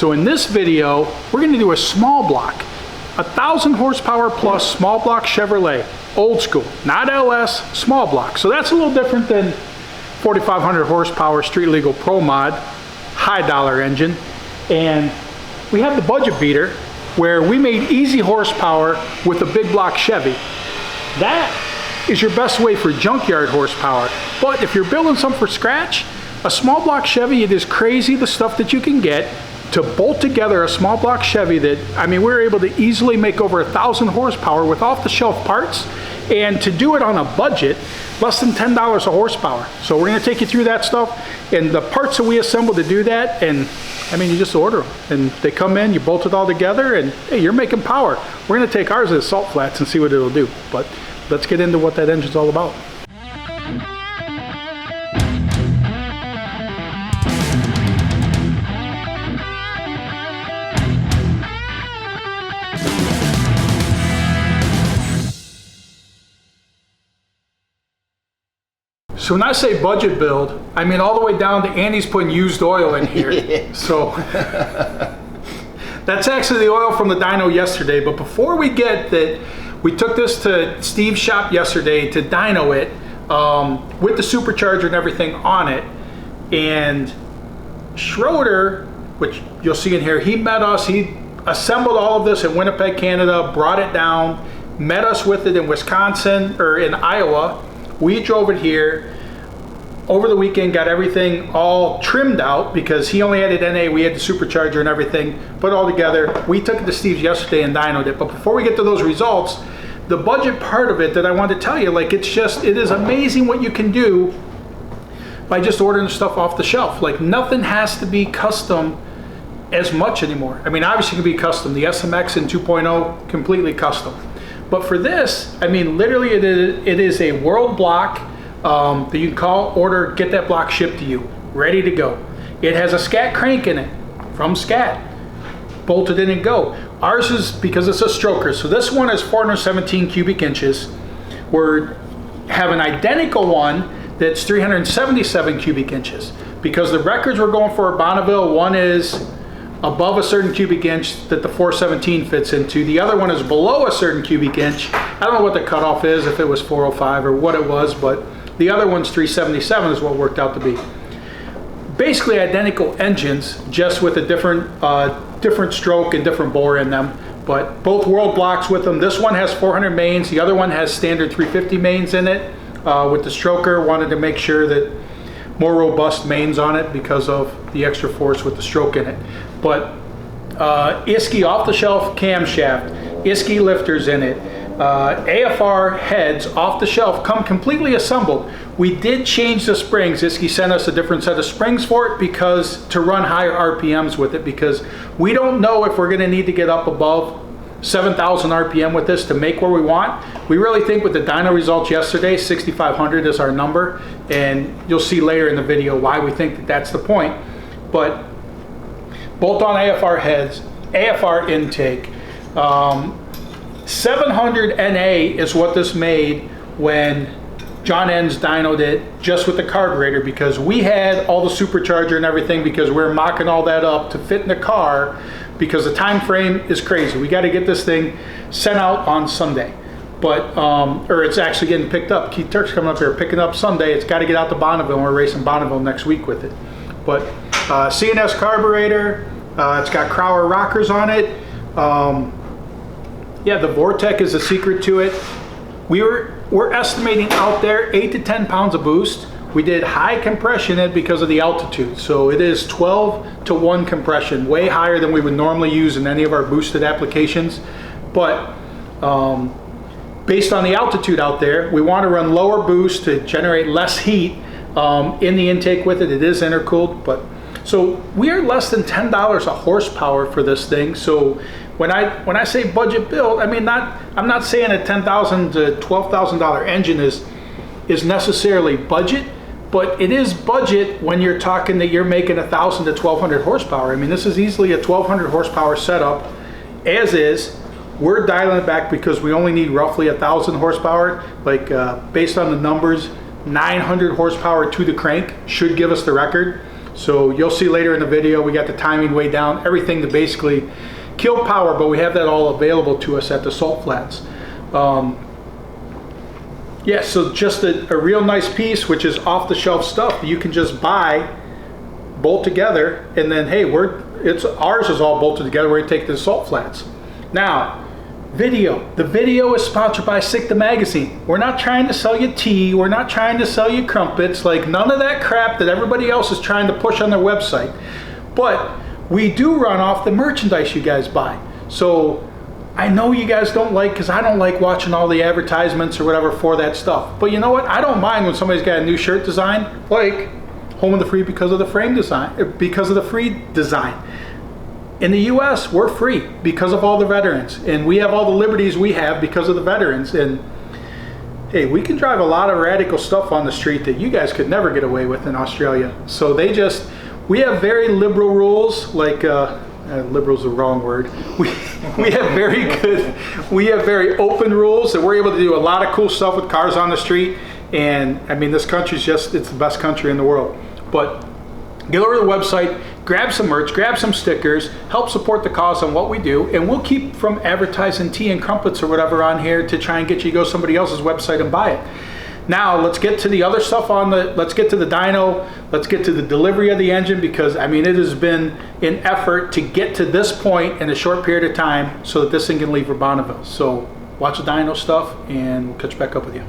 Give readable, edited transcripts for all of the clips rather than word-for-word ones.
So in this video, we're going to do a small block, 1,000 horsepower plus small block Chevrolet, old school, not LS, small block. So that's a little different than 4,500 horsepower street legal pro mod, high dollar engine. And we have the budget beater where we made easy horsepower with a big block Chevy. That is your best way for junkyard horsepower. But if you're building some from scratch, a small block Chevy, it is crazy the stuff that you can get to bolt together a small block Chevy that, I mean, we're able to easily make over 1,000 horsepower with off-the-shelf parts, and to do it on a budget, less than $10 a horsepower. So we're gonna take you through that stuff and the parts that we assemble to do that, and I mean, you just order them and they come in, you bolt it all together, and hey, you're making power. We're gonna take ours at salt flats and see what it'll do, but let's get into what that engine's all about. So when I say budget build, I mean all the way down to Andy's putting used oil in here. Yeah. So that's actually the oil from the dyno yesterday. But before we get that, we took this to Steve's shop yesterday to dyno it with the supercharger and everything on it. And Schroeder, which you'll see in here, he met us. He assembled all of this in Winnipeg, Canada, brought it down, met us with it in Wisconsin or in Iowa. We drove it here over the weekend, got everything all trimmed out because he only had it NA, we had the supercharger and everything put all together. We took it to Steve's yesterday and dynoed it. But before we get to those results, the budget part of it that I wanted to tell you, like, it is amazing what you can do by just ordering stuff off the shelf. Like, nothing has to be custom as much anymore. I mean, obviously it can be custom. The SMX in 2.0, completely custom. But for this, I mean, literally it is a world block that you can call, order, get that block shipped to you, ready to go. It has a scat crank in it from Scat, bolted in and go. Ours is, because it's a stroker, so this one is 417 cubic inches. We have an identical one that's 377 cubic inches. Because the records we're going for at Bonneville, one is above a certain cubic inch that the 417 fits into. The other one is below a certain cubic inch. I don't know what the cutoff is, if it was 405 or what it was, but the other one's 377 is what worked out to be. Basically identical engines, just with a different stroke and different bore in them, but both world blocks with them. This one has 400 mains, the other one has standard 350 mains in it. With the stroker, wanted to make sure that more robust mains on it because of the extra force with the stroke in it. But Isky off-the-shelf camshaft, Isky lifters in it, AFR heads off the shelf, come completely assembled. We did change the springs. Isky sent us a different set of springs for it because to run higher RPMs with it, because we don't know if we're going to need to get up above 7,000 RPM with this to make where we want. We really think with the dyno results yesterday, 6,500 is our number, and you'll see later in the video why we think that that's the point. But bolt-on AFR heads, AFR intake, 700 NA is what this made when John Enns dynoed it just with the carburetor, because we had all the supercharger and everything because we're mocking all that up to fit in the car because the time frame is crazy. We got to get this thing sent out on Sunday, but or it's actually getting picked up. Keith Turk's coming up here picking up Sunday. It's got to get out to Bonneville, and we're racing Bonneville next week with it. But CNS carburetor, it's got Crowler rockers on it. Yeah, the Vortec is the secret to it. We're estimating out there 8 to 10 pounds of boost. We did high compression in it because of the altitude. So it is 12 to 1 compression, way higher than we would normally use in any of our boosted applications. But based on the altitude out there, we want to run lower boost to generate less heat in the intake with it. It is intercooled, but so we are less than $10 a horsepower for this thing. So when I say budget build, I mean I'm not saying a $10,000 to $12,000 engine is necessarily budget, but it is budget when you're talking that you're making 1,000 to 1,200 horsepower. I mean, this is easily a 1,200 horsepower setup as is. We're dialing it back because we only need roughly 1,000 horsepower. Like based on the numbers, 900 horsepower to the crank should give us the record. So you'll see later in the video, we got the timing way down, everything to basically kill power, but we have that all available to us at the salt flats. Yeah, so just a real nice piece, which is off the shelf stuff you can just buy, bolt together, and then hey, ours is all bolted together. We're gonna take to the salt flats. Now, video. The video is sponsored by Sick the Magazine. We're not trying to sell you tea. We're not trying to sell you crumpets. Like none of that crap that everybody else is trying to push on their website. But we do run off the merchandise you guys buy. So I know you guys don't like, because I don't like watching all the advertisements or whatever for that stuff. But you know what? I don't mind when somebody's got a new shirt design, like Home of the Free because of the frame design, because of the free design. In the US, we're free because of all the veterans, and we have all the liberties we have because of the veterans. And hey, we can drive a lot of radical stuff on the street that you guys could never get away with in Australia. So we have very liberal rules, like liberal's the wrong word. We have very open rules that we're able to do a lot of cool stuff with cars on the street. And I mean, this country's it's the best country in the world. But get over to the website, grab some merch, grab some stickers, help support the cause on what we do, and we'll keep from advertising tea and crumpets or whatever on here to try and get you to go to somebody else's website and buy it. Now let's get to the other stuff let's get to the dyno, let's get to the delivery of the engine, because I mean, it has been an effort to get to this point in a short period of time so that this thing can leave for Bonneville. So watch the dyno stuff and we'll catch back up with you.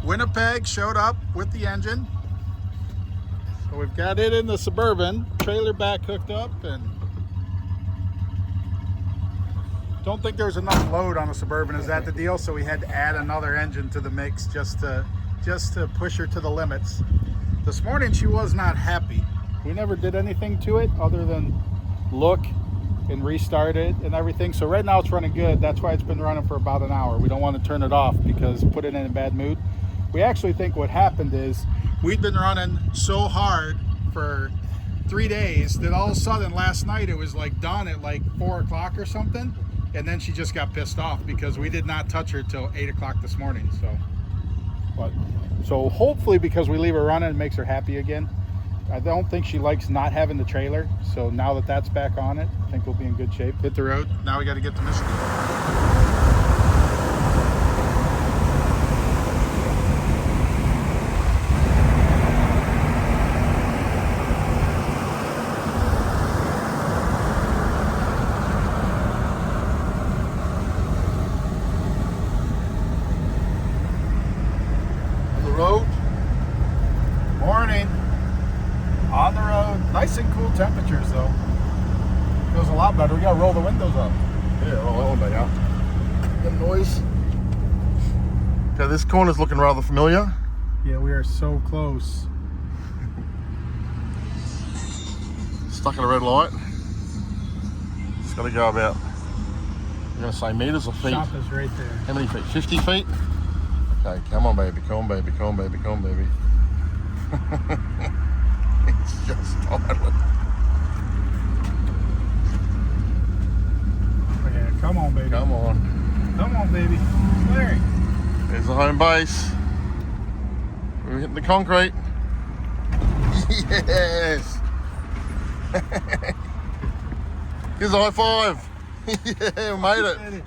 Winnipeg showed up with the engine. So we've got it in the Suburban, trailer back hooked up, and don't think there's enough load on the Suburban. Is that the deal? So we had to add another engine to the mix just to push her to the limits. This morning she was not happy. We never did anything to it other than look and restart it and everything. So right now it's running good. That's why it's been running for about an hour. We don't want to turn it off because put it in a bad mood. We actually think what happened is we'd been running so hard for 3 days that all of a sudden last night it was like done at like 4 o'clock or something, and then she just got pissed off because we did not touch her till 8 o'clock this morning. So hopefully, because we leave her running, it makes her happy again. I don't think she likes not having the trailer, so now that that's back on it, I think we'll be in good shape. Hit the road. Now we got to get to Michigan. On the road, nice and cool temperatures though. Feels a lot better. We gotta roll the windows up. Yeah, roll that window out. Good noise. Okay, this corner's looking rather familiar. Yeah, we are so close. Stuck at a red light. It's gotta go about, you're gonna say meters or feet? Shop is right there. How many feet? 50 feet? Okay, come on baby, come on baby, come on baby, come on baby. It's just idling. Yeah, come on, baby. Come on. Come on, baby. Larry. There's the home base. We're hitting the concrete. Yes. Here's a high five. Yeah, we made it.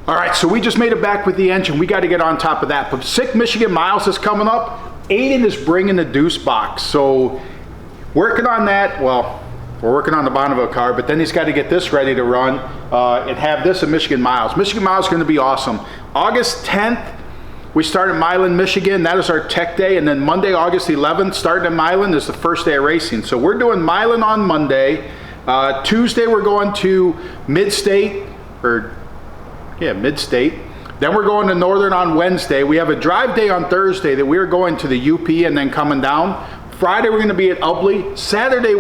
All right, so we just made it back with the engine. We got to get on top of that. But Sick Michigan Miles is coming up. Aiden is bringing the deuce box. So working on that. Well, we're working on the Bonneville car, but then he's got to get this ready to run and have this at Michigan Miles. Michigan Miles is going to be awesome. August 10th, we start in Milan, Michigan. That is our tech day. And then Monday, August 11th, starting in Milan is the first day of racing. So we're doing Milan on Monday. Tuesday, we're going to Mid-State, Mid-State. Then we're going to Northern on Wednesday. We have a drive day on Thursday that we are going to the UP and then coming down. Friday we're going to be at Ubley. Saturday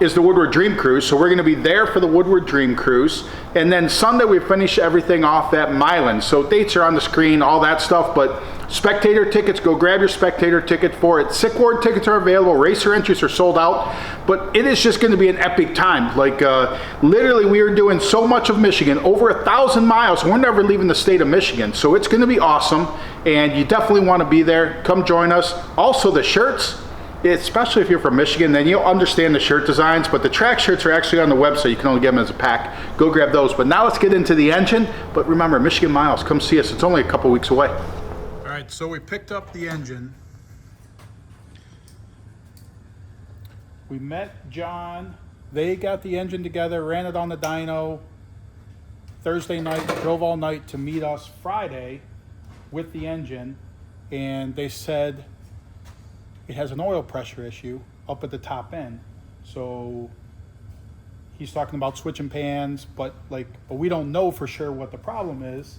is the Woodward Dream Cruise, so we're going to be there for the Woodward Dream Cruise. And then Sunday we finish everything off at Milan. So dates are on the screen, all that stuff, but Spectator tickets, go grab your spectator ticket for it. Sick Ward tickets are available. Racer entries are sold out. But it is just going to be an epic time. Like, literally, we are doing so much of Michigan, over 1,000 miles. We're never leaving the state of Michigan. So it's going to be awesome. And you definitely want to be there. Come join us. Also, the shirts, especially if you're from Michigan, then you'll understand the shirt designs, but the track shirts are actually on the website. You can only get them as a pack. Go grab those. But now let's get into the engine. But remember, Michigan Miles, come see us. It's only a couple weeks away. All right, so we picked up the engine. We met John. They got the engine together, ran it on the dyno Thursday night, drove all night to meet us Friday with the engine, and they said it has an oil pressure issue up at the top end. So he's talking about switching pans, but we don't know for sure what the problem is.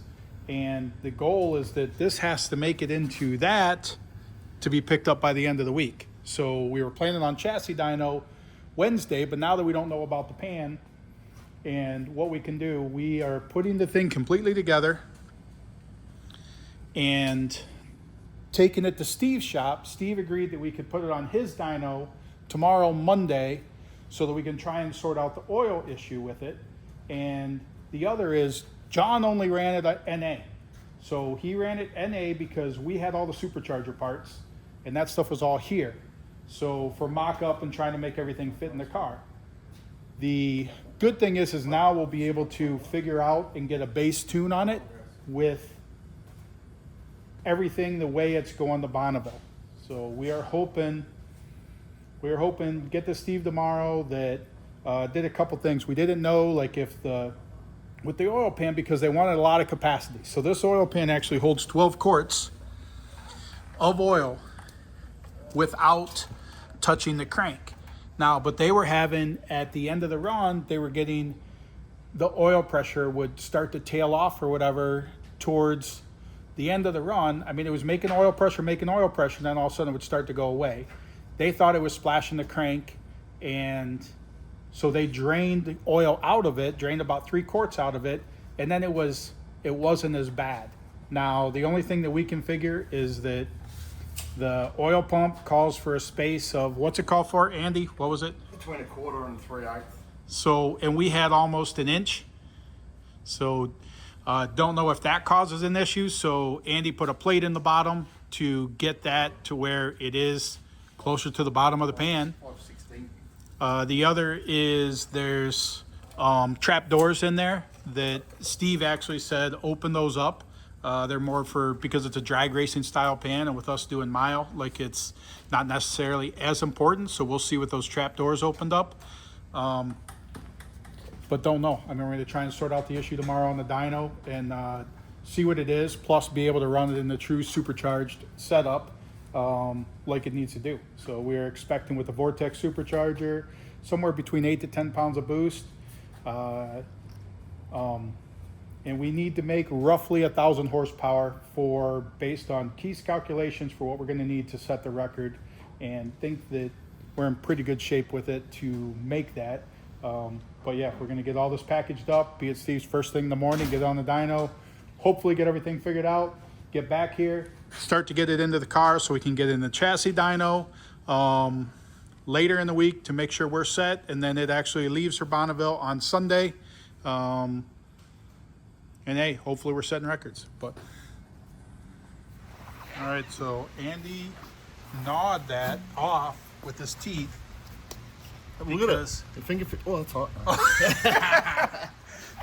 And the goal is that this has to make it into that to be picked up by the end of the week. So we were planning on chassis dyno Wednesday, but now that we don't know about the pan and what we can do, we are putting the thing completely together and taking it to Steve's shop. Steve agreed that we could put it on his dyno tomorrow, Monday, so that we can try and sort out the oil issue with it. And the other is, John only ran it at NA. So he ran it NA because we had all the supercharger parts, and that stuff was all here. So for mock-up and trying to make everything fit in the car. The good thing is now we'll be able to figure out and get a base tune on it with everything the way it's going to Bonneville. So we are hoping get to Steve tomorrow. That did a couple things. We didn't know with the oil pan, because they wanted a lot of capacity. So this oil pan actually holds 12 quarts of oil without touching the crank. Now, but they were having, at the end of the run, they were getting the oil pressure would start to tail off or whatever towards the end of the run. I mean, it was making oil pressure, and then all of a sudden it would start to go away. They thought it was splashing the crank, and so they drained the oil out of it, drained about 3 quarts out of it, and then it wasn't as bad. Now, the only thing that we can figure is that the oil pump calls for a space of, what's it called for, Andy? What was it? Between 1/4 and 3/8. So, and we had almost an inch. So, don't know if that causes an issue. So Andy put a plate in the bottom to get that to where it is closer to the bottom of the pan. 5/16. The other is there's trap doors in there that Steve actually said open those up. They're more because it's a drag racing style pan, and with us doing mile, it's not necessarily as important. So we'll see with those trap doors opened up. But don't know. I mean, we're going to try and sort out the issue tomorrow on the dyno and see what it is, plus be able to run it in the true supercharged setup like it needs to do. So we're expecting with the Vortex supercharger somewhere between 8 to 10 pounds of boost. And we need to make roughly 1,000 horsepower based on Keith's calculations for what we're going to need to set the record, and think that we're in pretty good shape with it to make that. But yeah, we're going to get all this packaged up, be at Steve's first thing in the morning, get on the dyno, hopefully get everything figured out, get back here, start to get it into the car so we can get in the chassis dyno later in the week to make sure we're set, and then it actually leaves for Bonneville on Sunday. And hey, hopefully we're setting records. But all right, so Andy gnawed that off with his teeth. Look at it. The finger fit. Oh, that's hot.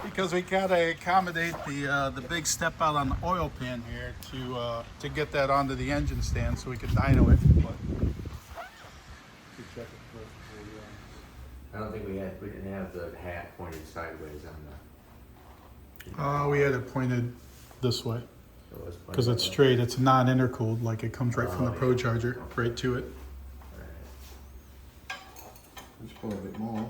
Because we gotta accommodate the big step out on the oil pan here to get that onto the engine stand so we can dyno it. But I don't think we didn't have the hat pointed sideways on the. we had it pointed this way So it was pointed because it's that way. straight. It's non-intercooled, it comes right from the Pro Charger right to it. It's probably a bit more.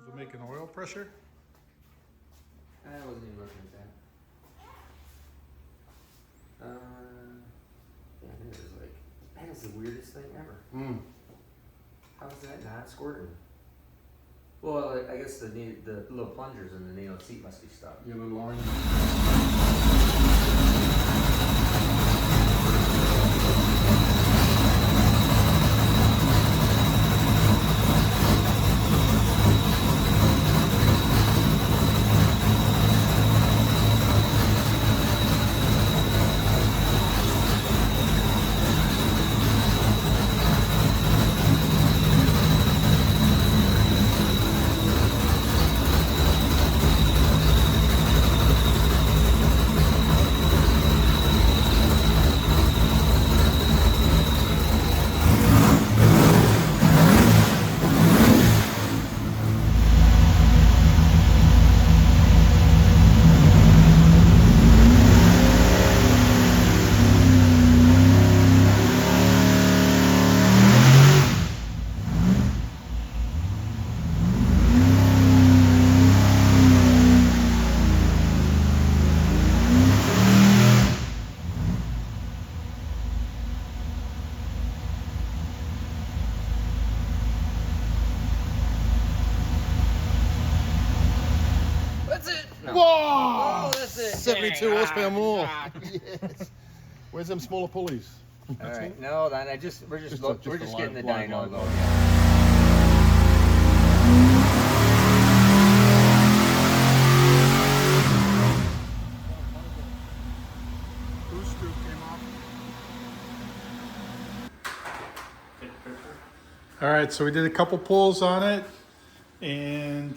Is it making oil pressure? weirdest thing ever. Mm. How is that not squirting? Well, I guess the little plungers in the nailed seat must be stuck. Your little orange. No. Whoa! Oh, that's it. 72 Dang. horsepower more. Ah. Yes. Where's them smaller pulleys? All right, no, then we're just getting the dyno load. Whose screw came off? All right, so we did a couple pulls on it, and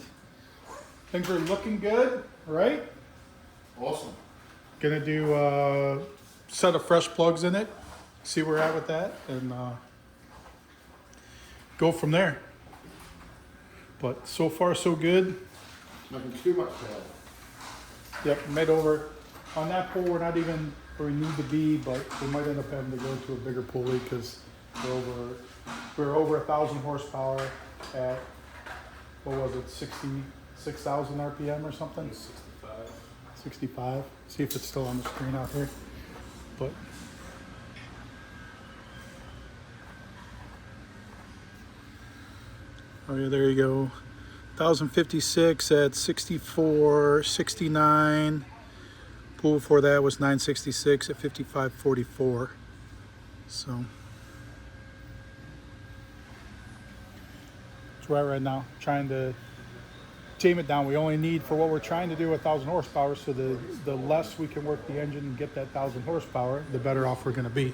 things are looking good, right? Awesome. Gonna do a set of fresh plugs in it, see where we're at with that, and go from there. But so far, so good. Nothing too much power. Yep, made over. On that pull, we're not even where we need to be, but we might end up having to go to a bigger pulley because we're over 1,000 horsepower at, what was it, 66,000 RPM or something? 65. See if it's still on the screen out here. But oh yeah, there you go. 1,056 at 64, 69. Pool before that was 966 at 55.44. So that's where we're at right now. Trying to tame it down. We only need, for what we're trying to do, 1,000 horsepower. So the less we can work the engine and get that 1,000 horsepower, the better off we're going to be.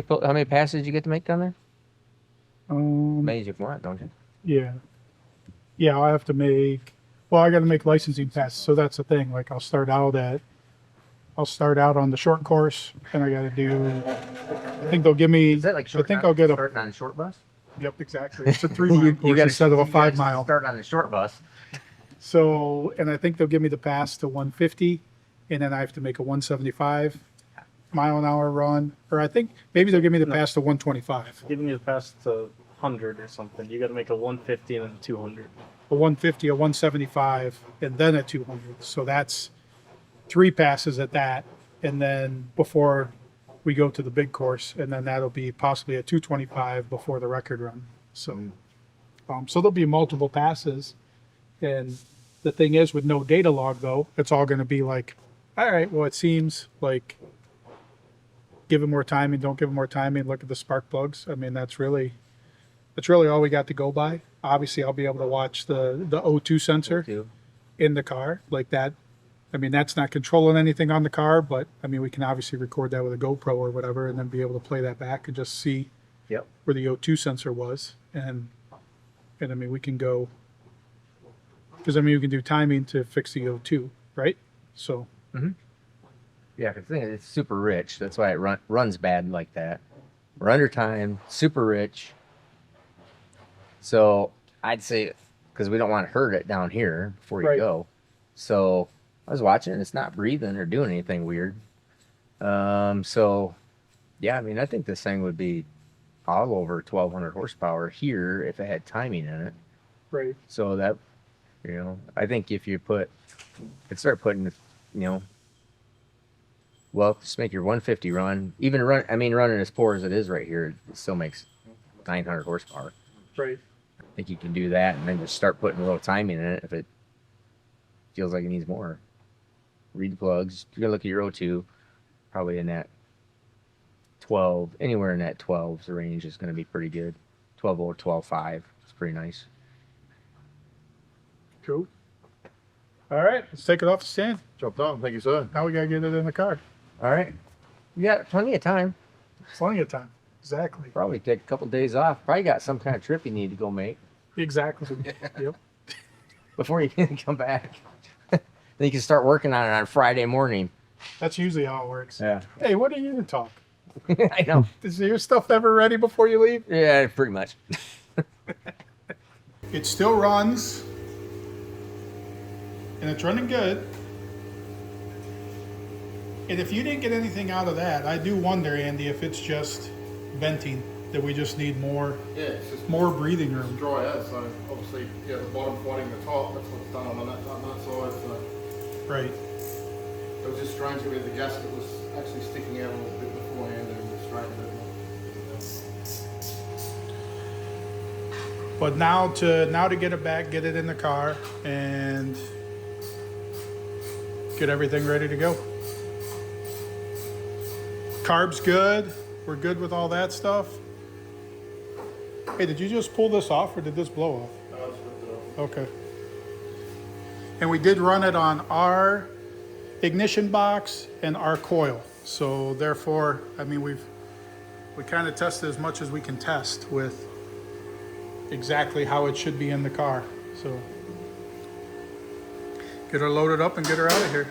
How many passes did you get to make down there? Um, As you want, don't you? yeah. Yeah, I have to make, well, I got to make licensing passes. So that's the thing. Like I'll start out on the short course and I got to do, I think they'll give me, Is that like short? I think I'll get a, starting on a short bus. yep, exactly. It's a 3 mile course instead of a 5 mile. Start on a short bus. So, and I think they'll give me the pass to 150 and then I have to make a 175 mile an hour run. Or I think maybe they'll give me the pass to 125. Giving you the pass to 100 or something. You got to make a 150 and then a 200. A 150, a 175, and then a 200. So that's 3 passes at that. And then before we go to the big course, and then that'll be possibly a 225 before the record run. So, so there'll be multiple passes. And the thing is, with no data log though, it's all going to be like, all right, well, it seems like give it more timing, don't give it more timing, look at the spark plugs. I mean, that's really all we got to go by. Obviously, I'll be able to watch the O2 sensor in the car like that. I mean, that's not controlling anything on the car, but I mean, we can obviously record that with a GoPro or whatever, and then be able to play that back and just see where the O2 sensor was. And I mean, we can go, because I mean, we can do timing to fix the O2, right? So. Yeah, because it's super rich. That's why it runs bad like that. We're under time, super rich. So I'd say, because we don't want to hurt it down here before you go. So I was watching, and it's not breathing or doing anything weird. So yeah, I mean, I think this thing would be all over 1,200 horsepower here if it had timing in it. Right. So that, I think if you start putting, well, just make your 150 run. Even running as poor as it is right here, it still makes 900 horsepower. Right. I think you can do that and then just start putting a little timing in it if it feels like it needs more. Read the plugs. You're gonna look at your O2, probably in that 12, anywhere in that 12's range is gonna be pretty good. 12 or 12.5. It's pretty nice. Cool. All right, let's take it off the stand. Job done. Thank you, sir. Now we gotta get it in the car. All right. You got plenty of time. Plenty of time. Exactly. Probably take a couple days off. Probably got some kind of trip you need to go make Exactly. Yep. before you can come back. Then you can start working on it on Friday morning. That's usually how it works. Yeah. Hey, what are you to talk? I know. Is your stuff ever ready before you leave? Yeah, pretty much. It still runs. And it's running good. And if you didn't get anything out of that, I do wonder, Andy, if it's just venting, that we just need more It's just more breathing room. dry out, so obviously, the bottom fighting the top, that's what's done on that side, so Right. it was just strange where the gasket was actually sticking out a little bit beforehand and we straightened it. But now to get it back, get it in the car, and get everything ready to go. Carb's good. We're good with all that stuff. Hey, did you just pull this off or did this blow off? No, I just ripped it off. Okay. And we did run it on our ignition box and our coil. So therefore, I mean, we kind of tested as much as we can test with exactly how it should be in the car. So get her loaded up and get her out of here.